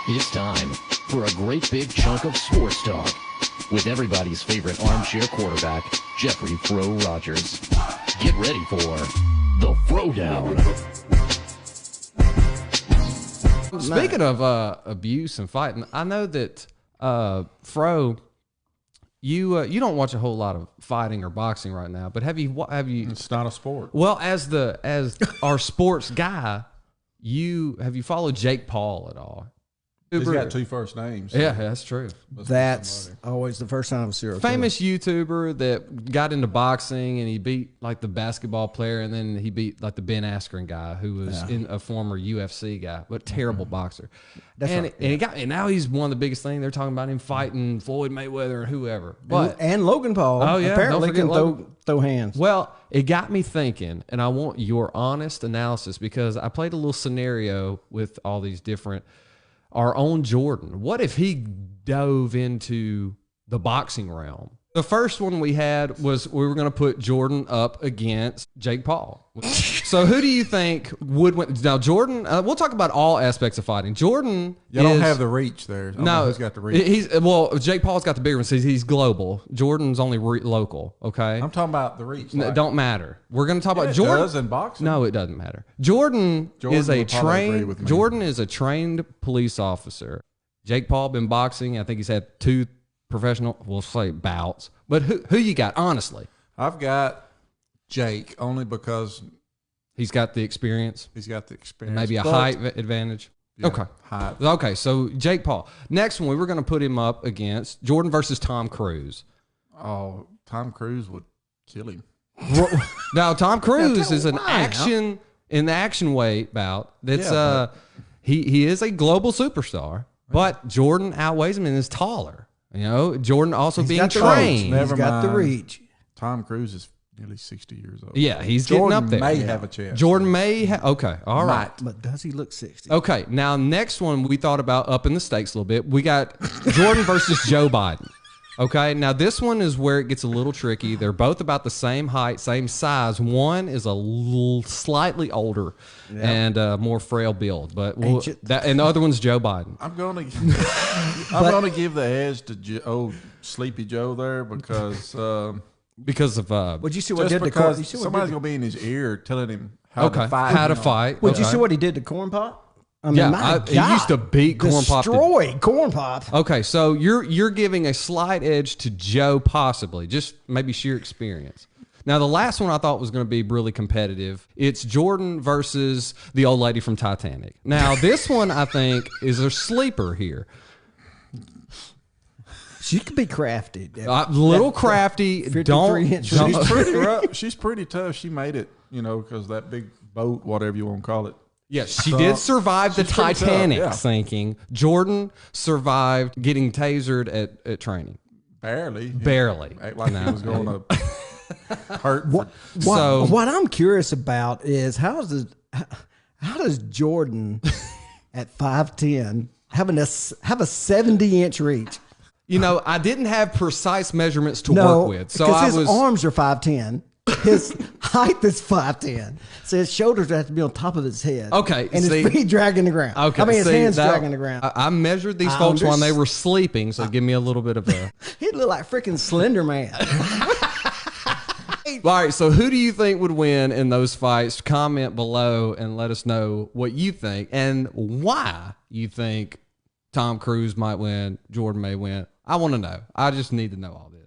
It's time for a great big chunk of sports talk with everybody's favorite armchair quarterback, Jeffrey Fro Rogers. Get ready for the Frodown. Speaking of abuse and fighting, I know that Fro, you don't watch a whole lot of fighting or boxing right now, but have you? It's not a sport. Well, as our sports guy, have you followed Jake Paul at all? He's got two first names. So yeah, that's true. That's always the first time I've seen. Famous YouTuber that got into boxing and he beat like the basketball player, and then he beat like the Ben Askren guy who was in a former UFC guy, but terrible boxer. That's and right, and now he's one of the biggest things. They're talking about him fighting Floyd Mayweather or whoever. But and Logan Paul. Oh, yeah, apparently don't forget can throw hands. well, it got me thinking, and I want your honest analysis because I played a little scenario with all these different. Our own Jordan. What if he dove into the boxing realm? The first one we had was we were going to put Jordan up against Jake Paul. So who do you think would win? Now, Jordan, we'll talk about all aspects of fighting. Jordan don't have the reach there. I don't know who's got the reach. Jake Paul's got the bigger one. So he's global. Jordan's only local, okay? I'm talking about the reach. No, don't matter. We're going to talk about Jordan. It does in boxing. No, it doesn't matter. Jordan is a trained police officer. Jake Paul been boxing. I think he's had 2 professional, we'll say bouts. But who you got, honestly? I've got Jake only because he's got the experience. He's got the experience. Maybe a height advantage. Yeah, okay. Height. Okay, so Jake Paul. Next one, we were going to put him up against Jordan versus Tom Cruise. Oh, Tom Cruise would kill him. Now, Tom Cruise is an action weight bout. That's he is a global superstar, but Jordan outweighs him and is taller. You know, Jordan also being trained. He's got the reach. Tom Cruise is nearly 60 years old. Yeah, he's Jordan getting up there. may have a chance. Jordan may have. Okay, all right. But does he look 60? Okay, now next one we thought about upping the stakes a little bit. We got Jordan versus Joe Biden. Okay, now this one is where it gets a little tricky. They're both about the same height, same size. One is a little slightly older and more frail build, but and the other one's Joe Biden. I'm gonna give the edge to Sleepy Joe there because of Would you see what did to somebody's gonna be in his ear telling him how to fight. Would you see what he did to Corn Pop? I mean, he used to beat Corn Pop. Destroy Corn Pop. Okay, so you're giving a slight edge to Joe, possibly, just maybe sheer experience. Now, the last one I thought was going to be really competitive. It's Jordan versus the old lady from Titanic. Now, this one I think is a sleeper here. She could be crafty. Crafty. 53 inch. She's pretty rough. She's pretty tough. She made it, because that big boat, whatever you want to call it. Yes, she did survive the Titanic sinking. Jordan survived getting tasered at training. Barely. Act like he was going to hurt. What I'm curious about is how does Jordan at 5'10" have a 70-inch reach? I didn't have precise measurements to work with, so his arms are 5'10". His height is 5'10", so his shoulders have to be on top of his head. Okay, and his feet dragging the ground. Okay, his hands dragging the ground. I measured these folks while they were sleeping, so give me a little bit of a. He looked like freaking Slender Man. All right, so who do you think would win in those fights? Comment below and let us know what you think and why you think Tom Cruise might win, Jordan may win. I want to know. I just need to know all this.